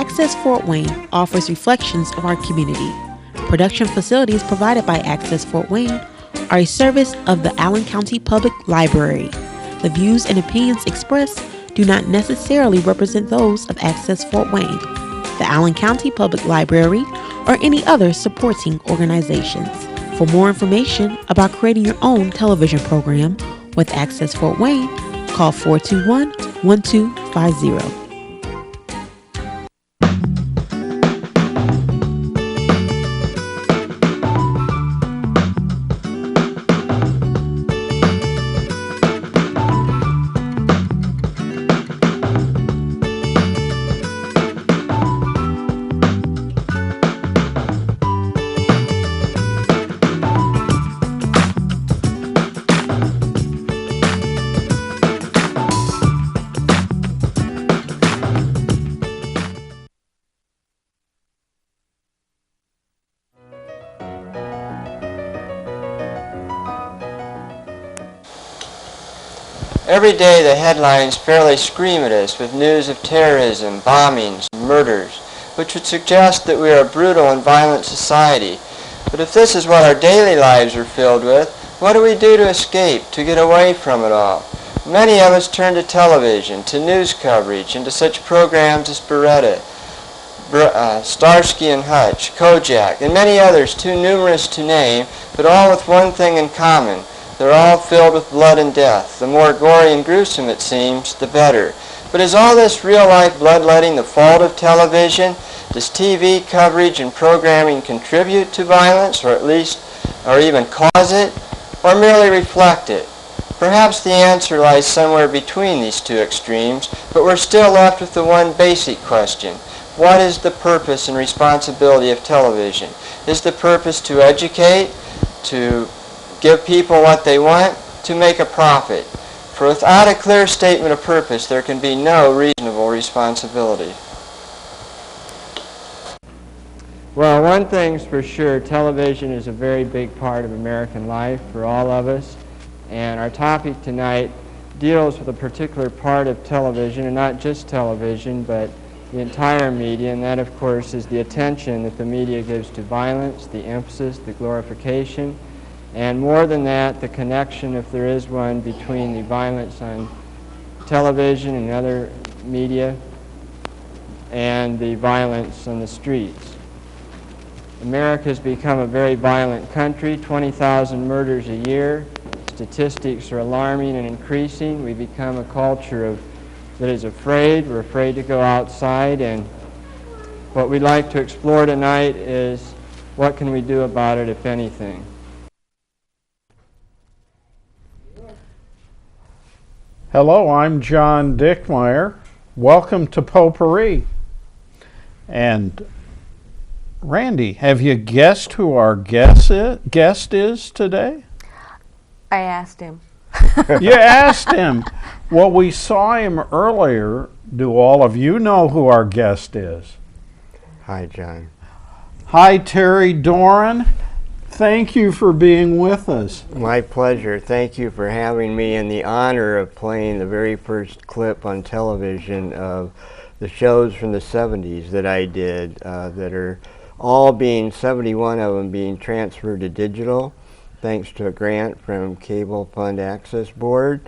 Access Fort Wayne offers reflections of our community. Production facilities provided by Access Fort Wayne are a service of the Allen County Public Library. The views and opinions expressed do not necessarily represent those of Access Fort Wayne, the Allen County Public Library, or any other supporting organizations. For more information about creating your own television program with Access Fort Wayne, call 421-1250. Every day the headlines fairly scream at us with news of terrorism, bombings, murders, which would suggest that we are a brutal and violent society. But if this is what our daily lives are filled with, what do we do to escape, to get away from it all? Many of us turn to television, to news coverage, and to such programs as Beretta, Starsky and Hutch, Kojak, and many others too numerous to name, but all with one thing in common. They're all filled with blood and death. The more gory and gruesome it seems, the better. But is all this real-life bloodletting the fault of television? Does TV coverage and programming contribute to violence, or even cause it, or merely reflect it? Perhaps the answer lies somewhere between these two extremes, but we're still left with the one basic question. What is the purpose and responsibility of television? Is the purpose to educate, to give people what they want, to make a profit? For without a clear statement of purpose, there can be no reasonable responsibility. Well, one thing's for sure, television is a very big part of American life for all of us. And our topic tonight deals with a particular part of television, and not just television, but the entire media, and that, of course, is the attention that the media gives to violence, the emphasis, the glorification, and more than that, the connection, if there is one, between the violence on television and other media and the violence on the streets. America has become a very violent country, 20,000 murders a year. Statistics are alarming and increasing. We become a culture that is afraid. We're afraid to go outside, and what we'd like to explore tonight is what can we do about it, if anything. Hello, I'm John Dickmeyer. Welcome to Potpourri. And Randi, have you guessed who our guest is today? I asked him. You asked him. Well, we saw him earlier. Do all of you know who our guest is? Hi, John. Hi, Terry Doran. Thank you for being with us. My pleasure. Thank you for having me, and the honor of playing the very first clip on television of the shows from the 70s that I did, that are all 71 of them being transferred to digital, thanks to a grant from Cable Fund Access Board.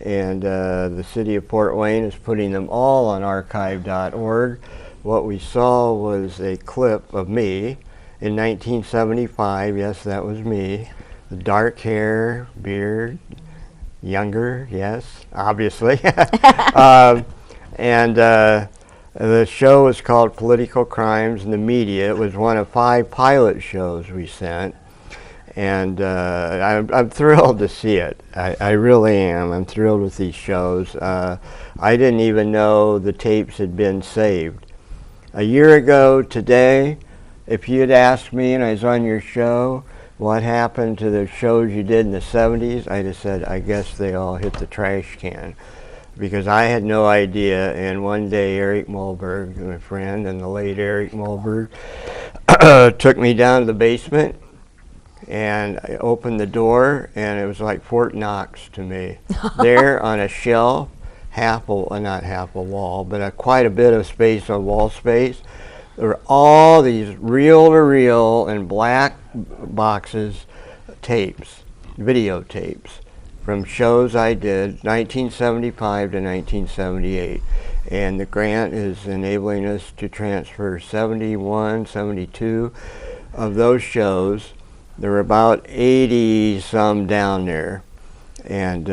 And the city of Fort Wayne is putting them all on archive.org. What we saw was a clip of me in 1975. Yes, that was me. The dark hair, beard, younger, yes, obviously. The show was called Political Crimes in the Media. It was one of 5 pilot shows we sent. And I'm thrilled to see it. I really am. I'm thrilled with these shows. I didn't even know the tapes had been saved. A year ago today, if you had asked me and I was on your show, what happened to the shows you did in the 70s, I'd have said, I guess they all hit the trash can. Because I had no idea, and one day Eric Mulberg, my friend, and the late Eric Mulberg, took me down to the basement, and I opened the door, and it was like Fort Knox to me. There on a shelf not half a wall, but quite a bit of space on wall space. There were all these reel-to-reel and black boxes tapes, videotapes, from shows I did 1975 to 1978. And the grant is enabling us to transfer 71, 72 of those shows. There were about 80 some down there. And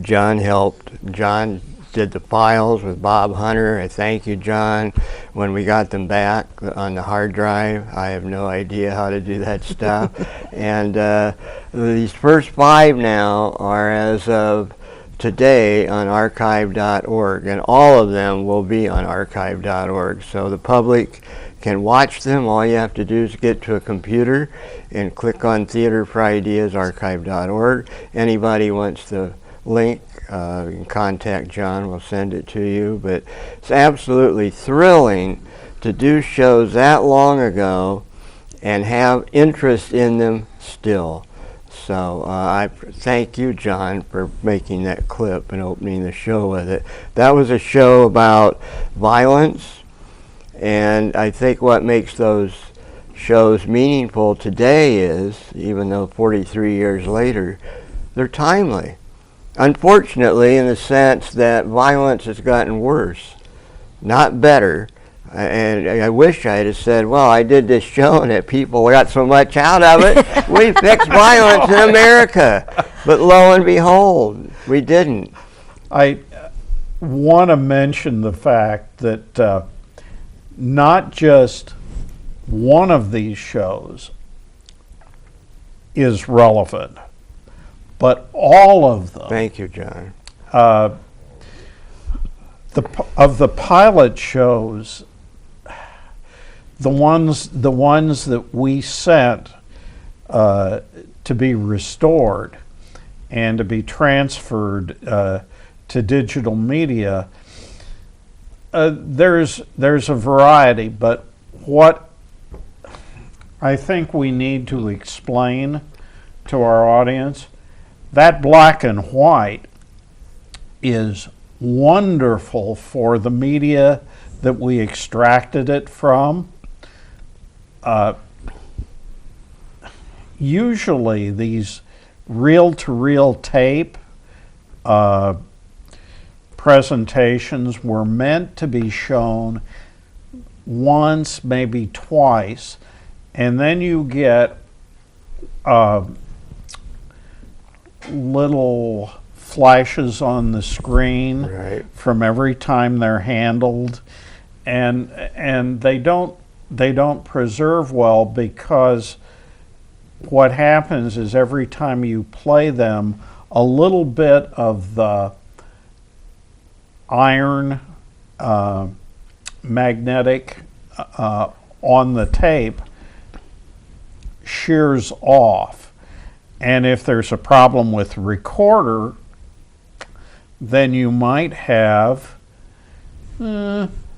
John helped. John did the files with Bob Hunter. I thank you, John. When we got them back on the hard drive, I have no idea how to do that stuff. And these first 5 now are, as of today, on archive.org, and all of them will be on archive.org. So the public can watch them. All you have to do is get to a computer and click on Theater for Ideas, archive.org. Anybody wants the link, you can contact John, we'll send it to you. But it's absolutely thrilling to do shows that long ago and have interest in them still. So I thank you, John, for making that clip and opening the show with it. That was a show about violence, and I think what makes those shows meaningful today is, even though 43 years later, they're timely. Unfortunately, in the sense that violence has gotten worse, not better. And I wish I had said, well, I did this show and that people got so much out of it, we fixed violence in America. But lo and behold, we didn't. I want to mention the fact that not just one of these shows is relevant, but all of them. Thank you, John. Of the pilot shows, the ones that we sent to be restored and to be transferred to digital media, there's a variety, but what I think we need to explain to our audience, that black and white is wonderful for the media that we extracted it from. Usually these reel-to-reel tape presentations were meant to be shown once, maybe twice, and then you get little flashes on the screen from every time they're handled, and they don't preserve well, because what happens is every time you play them, a little bit of the iron magnetic on the tape shears off. And if there's a problem with the recorder, then you might have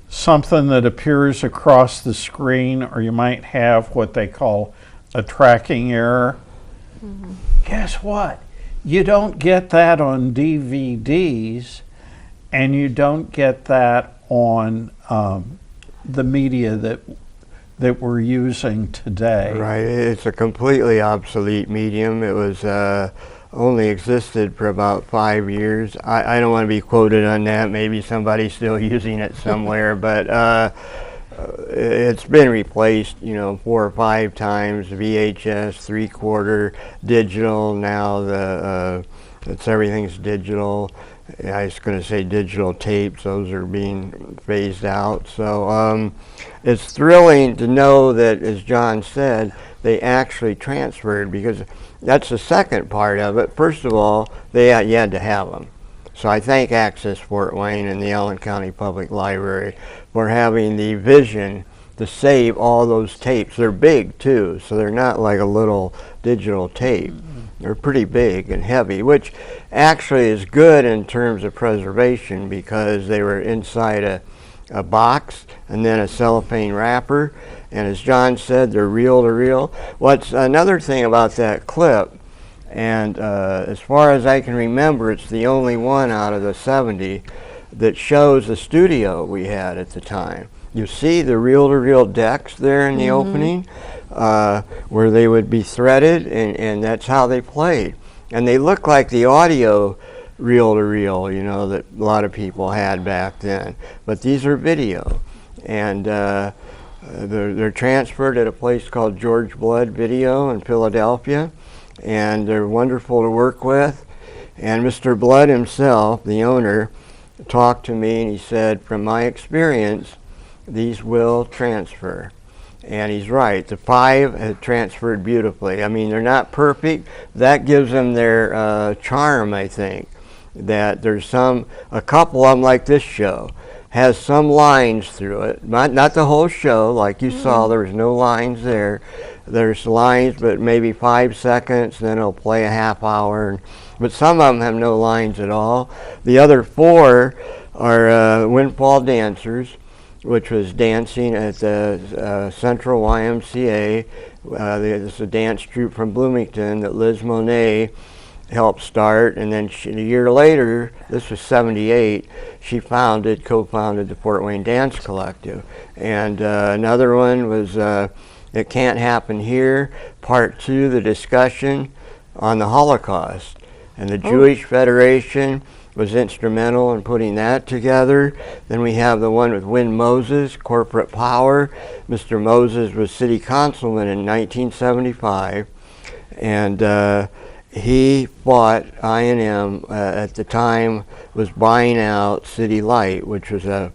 something that appears across the screen, or you might have what they call a tracking error. Mm-hmm. Guess what? You don't get that on DVDs, and you don't get that on the media that we're using today. Right, it's a completely obsolete medium. It was only existed for about 5 years. I don't want to be quoted on that. Maybe somebody's still using it somewhere, but it's been replaced, 4 or 5 times. VHS, 3/4, digital. Now everything's digital. I was going to say digital tapes. Those are being phased out. So it's thrilling to know that, as John said, they actually transferred, because that's the second part of it. First of all, you had to have them. So I thank Access Fort Wayne and the Allen County Public Library for having the vision to save all those tapes. They're big too, so they're not like a little digital tape. They're pretty big and heavy, which actually is good in terms of preservation, because they were inside a box and then a cellophane wrapper. And as John said, they're reel to reel. What's another thing about that clip, And as far as I can remember, it's the only one out of the 70 that shows the studio we had at the time. You see the reel-to-reel decks there in the opening, where they would be threaded, and that's how they played. And they look like the audio reel-to-reel, you know, that a lot of people had back then. But these are video. And they're transferred at a place called George Blood Video in Philadelphia. And they're wonderful to work with. And Mr. Blood himself, the owner, talked to me and he said, from my experience, these will transfer. And he's right. The 5 have transferred beautifully. I mean, they're not perfect. That gives them their charm, I think. That there's a couple of them, like this show, has some lines through it. Not the whole show, like you saw, there was no lines there. There's lines, but maybe 5 seconds, then it'll play a half hour. But some of them have no lines at all. The other 4 are Windfall Dancers, which was dancing at the Central YMCA. There's a dance troupe from Bloomington that Liz Monet helped start, and then a year later, this was 78, she co-founded the Fort Wayne Dance Collective. And another one was It Can't Happen Here, Part 2, the discussion on the Holocaust. And the Jewish Federation was instrumental in putting that together. Then we have the one with Win Moses, Corporate Power. Mr. Moses was city councilman in 1975, and he fought I&M at the time, was buying out City Light, which was a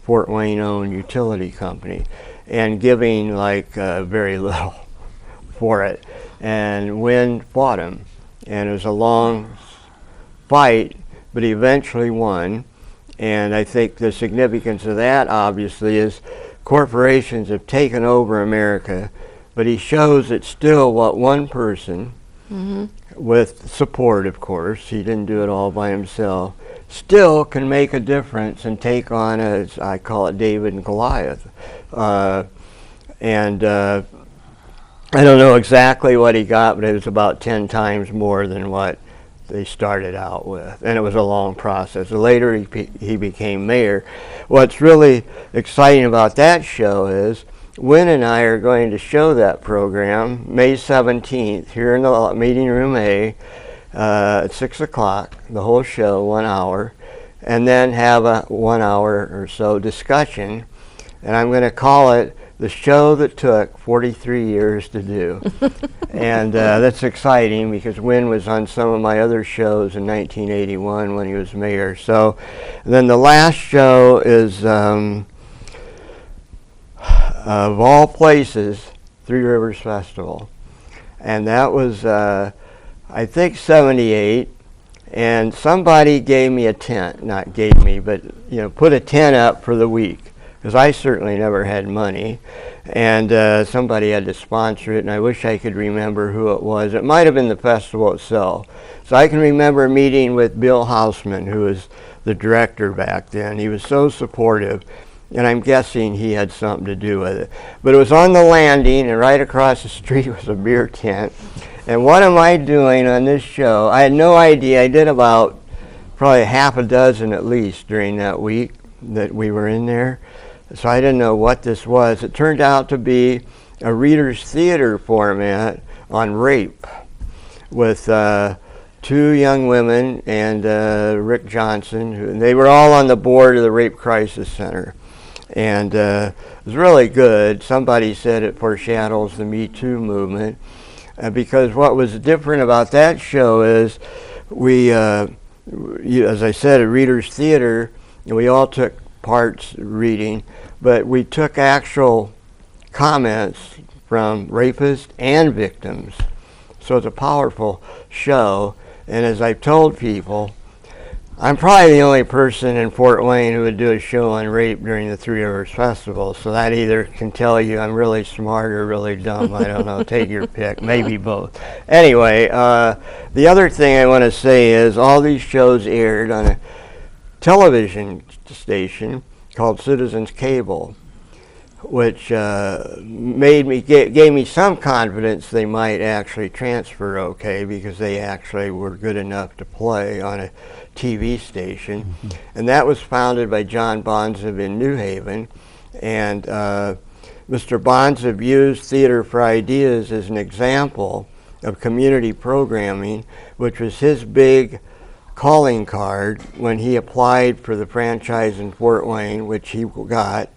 Fort Wayne-owned utility company, and giving like very little for it. And Win fought him, and it was a long fight, but he eventually won. And I think the significance of that, obviously, is corporations have taken over America, but he shows it's still what one person, with support, of course, he didn't do it all by himself, still can make a difference and take on, as I call it, David and Goliath. I don't know exactly what he got, but it was about 10 times more than what they started out with, and it was a long process. Later he became mayor. What's really exciting about that show is Wynn and I are going to show that program May 17th here in the meeting room A at 6 o'clock, the whole show, 1 hour, and then have a 1 hour or so discussion. And I'm going to call it the show that took 43 years to do. And that's exciting because Wynn was on some of my other shows in 1981 when he was mayor. So then the last show is, of all places, Three Rivers Festival. And that was, I think, 78. And somebody gave me a tent, not gave me, but put a tent up for the week, because I certainly never had money. And somebody had to sponsor it, and I wish I could remember who it was. It might have been the festival itself. So I can remember meeting with Bill Hausman, who was the director back then. He was so supportive, and I'm guessing he had something to do with it. But it was on the landing, and right across the street was a beer tent. And what am I doing on this show? I had no idea. I did about probably half a dozen at least during that week that we were in there. So I didn't know what this was. It turned out to be a Reader's Theater format on rape with 2 young women and Rick Johnson. They were all on the board of the Rape Crisis Center. And it was really good. Somebody said it foreshadows the Me Too movement. Because what was different about that show is we, as I said, at Reader's Theater, we all took parts reading, but we took actual comments from rapists and victims. So it's a powerful show. And as I've told people, I'm probably the only person in Fort Wayne who would do a show on rape during the Three Rivers Festival. So that either can tell you I'm really smart or really dumb. I don't know. Take your pick. Maybe both. Anyway, the other thing I want to say is all these shows aired on a television station called Citizens Cable. which gave me some confidence they might actually transfer okay, because they actually were good enough to play on a TV station. Mm-hmm. And that was founded by John Bonzib in New Haven. And Mr. Bonzib used Theater for Ideas as an example of community programming, which was his big calling card when he applied for the franchise in Fort Wayne, which he got.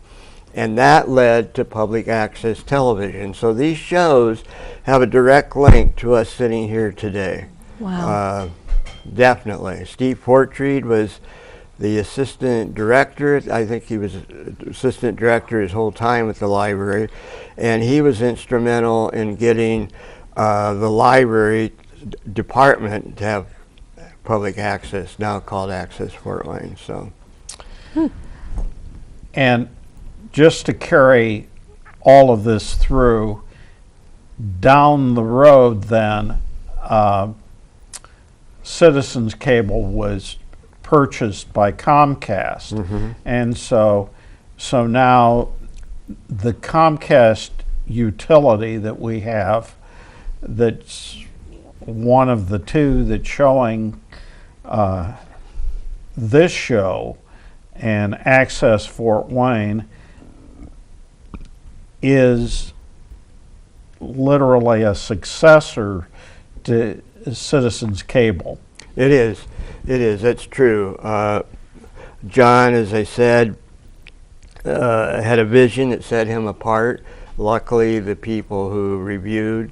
And that led to public access television. So these shows have a direct link to us sitting here today. Wow. Definitely. Steve Portreed was the assistant director. I think he was assistant director his whole time at the library. And he was instrumental in getting the library department to have public access, now called Access Fort Wayne. So. And just to carry all of this through, down the road then, Citizens Cable was purchased by Comcast. Mm-hmm. And so now the Comcast utility that we have, that's one of the two that's showing this show and Access Fort Wayne, is literally a successor to Citizens Cable. It is. That's true. John, as I said, had a vision that set him apart. Luckily, the people who reviewed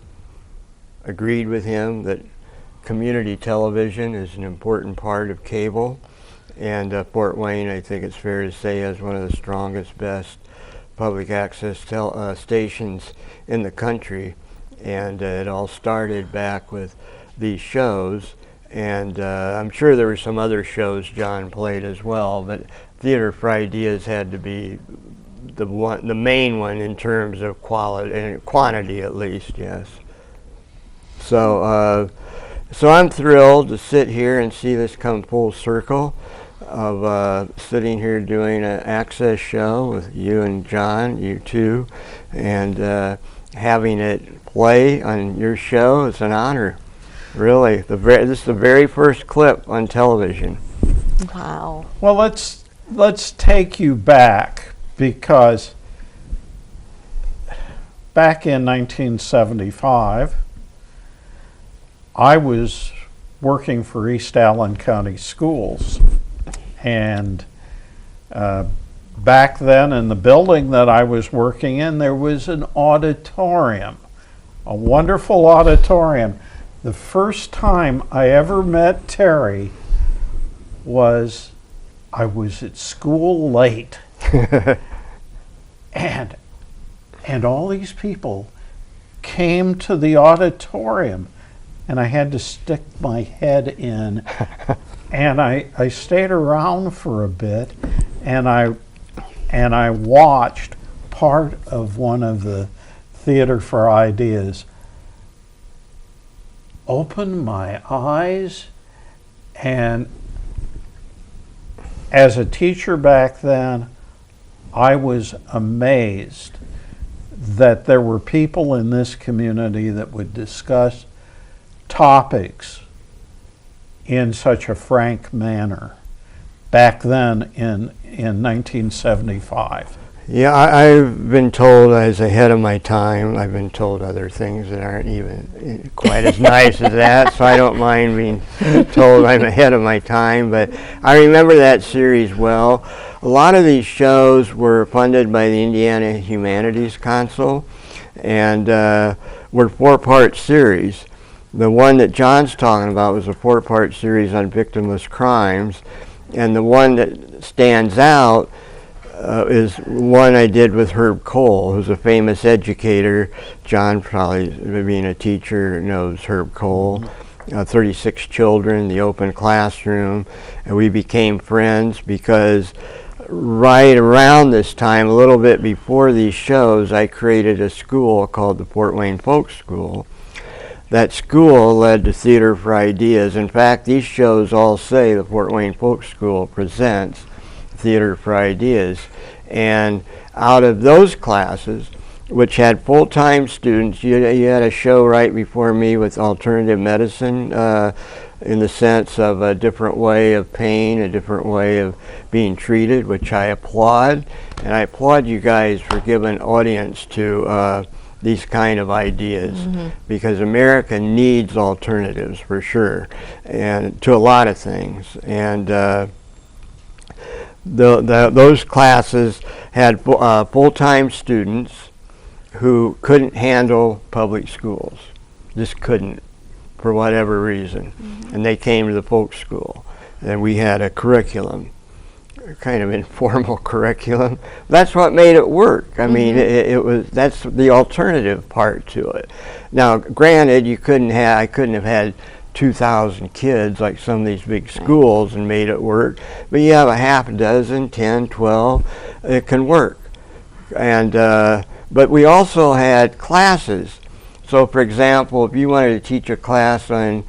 agreed with him that community television is an important part of cable. And Fort Wayne, I think it's fair to say, has one of the strongest, best public access stations in the country. And it all started back with these shows. And I'm sure there were some other shows John played as well, but Theater for Ideas had to be the main one in terms of quality and quantity, at least. Yes. So I'm thrilled to sit here and see this come full circle, of sitting here doing an access show with you and John, you two, and having it play on your show. It's an honor, really. This is the very first clip on television. Wow. Well, let's take you back, because back in 1975, I was working for East Allen County Schools. And back then, in the building that I was working in, there was an auditorium, a wonderful auditorium. The first time I ever met Terry was I was at school late, and all these people came to the auditorium, and I had to stick my head in. And I stayed around for a bit, and I watched part of one of the Theater for Ideas. Opened my eyes, and as a teacher back then, I was amazed that there were people in this community that would discuss topics in such a frank manner back then in 1975. Yeah, I've been told I was ahead of my time. I've been told other things that aren't even quite as nice as that, so I don't mind being told I'm ahead of my time. But I remember that series well. A lot of these shows were funded by the Indiana Humanities Council, and were 4-part series. The one that John's talking about was a 4-part series on victimless crimes, and the one that stands out is one I did with Herb Cole, who's a famous educator. John, probably being a teacher, knows Herb Cole. 36 Children, The Open Classroom, and we became friends because right around this time, a little bit before these shows, I created a school called the Fort Wayne Folk School. That school led to Theater for Ideas. In fact, these shows all say the Fort Wayne Folk School presents Theater for Ideas. And out of those classes, which had full-time students, you had a show right before me with alternative medicine, in the sense of a different way of pain, a different way of being treated, which I applaud. And I applaud you guys for giving audience to these kind of ideas, because America needs alternatives for sure, and to a lot of things. And those classes had full-time students who couldn't handle public schools, just couldn't, for whatever reason. And they came to the folk school, and we had a curriculum, kind of informal curriculum. That's what made it work. I mean, that's the alternative part to it. Now, granted, I couldn't have had 2,000 kids like some of these big schools and made it work, but you have a half a dozen, 10, 12, it can work. And but we also had classes. So, for example, if you wanted to teach a class on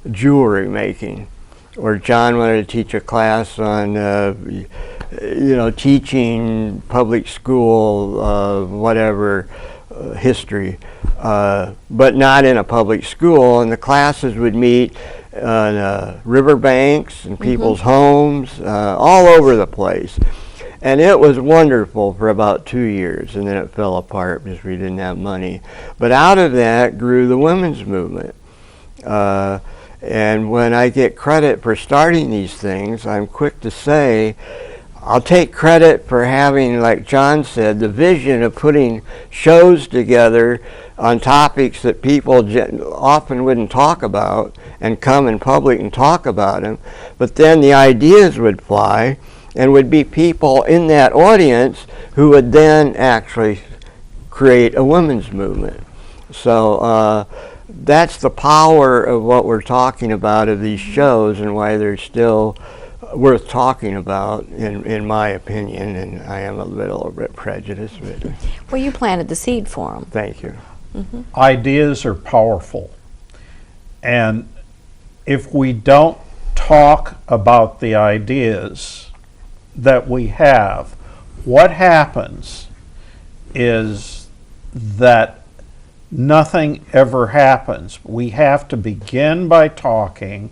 jewelry making, or John wanted to teach a class on, teaching public school, history, but not in a public school, and the classes would meet on riverbanks and people's homes, all over the place. And it was wonderful for about 2 years, and then it fell apart because we didn't have money. But out of that grew the women's movement. And when I get credit for starting these things, I'm quick to say, I'll take credit for having, like John said, the vision of putting shows together on topics that people often wouldn't talk about, and come in public and talk about them. But then the ideas would fly, and would be people in that audience who would then actually create a women's movement. So that's the power of what we're talking about, of these shows, and why they're still worth talking about, in my opinion. And I am a little bit prejudiced. But Well, you planted the seed for them. thank you. Ideas are powerful. And if we don't talk about the ideas that we have, what happens is that nothing ever happens. We have to begin by talking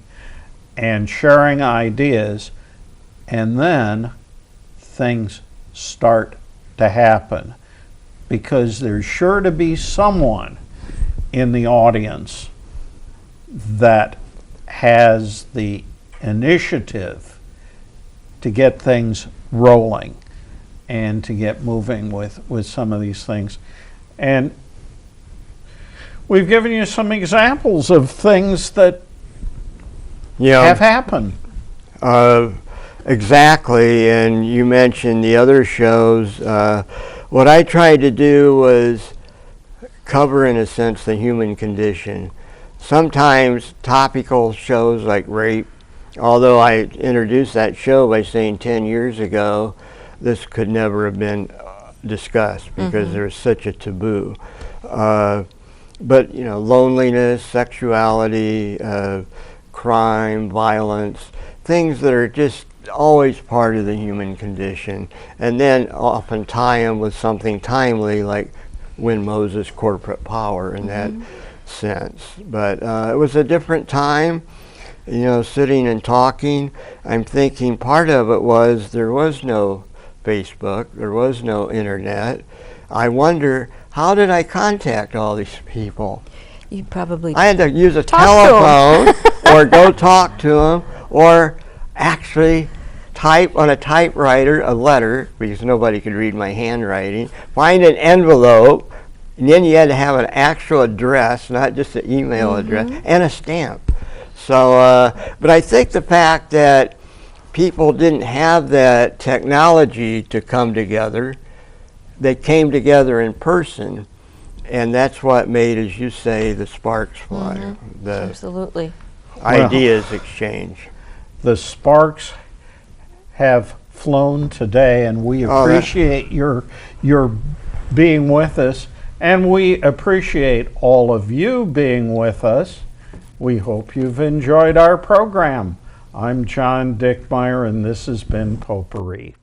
and sharing ideas, and then things start to happen, because there's sure to be someone in the audience that has the initiative to get things rolling and to get moving with some of these things. And we've given you some examples of things that have happened. Exactly, and you mentioned the other shows. What I tried to do was cover, in a sense, the human condition. Sometimes topical shows like rape, although I introduced that show by saying 10 years ago this could never have been discussed because there was such a taboo. But loneliness, sexuality, crime, violence, things that are just always part of the human condition, and then often tie them with something timely, like when Moses' corporate power in that sense. But it was a different time, sitting and talking. I'm thinking part of it was there was no Facebook, there was no internet. I wonder, how did I contact all these people? You probably I had to use a telephone or go talk to them, or actually type on a typewriter a letter, because nobody could read my handwriting, find an envelope, and then you had to have an actual address, not just an email address, and a stamp. So, but I think the fact that people didn't have that technology to come together, they came together in person, and that's what made, as you say, the sparks fly. The absolutely ideas exchange. The sparks have flown today, and we appreciate your being with us, and we appreciate all of you being with us. We hope you've enjoyed our program. I'm John Dickmeyer, and this has been Potpourri.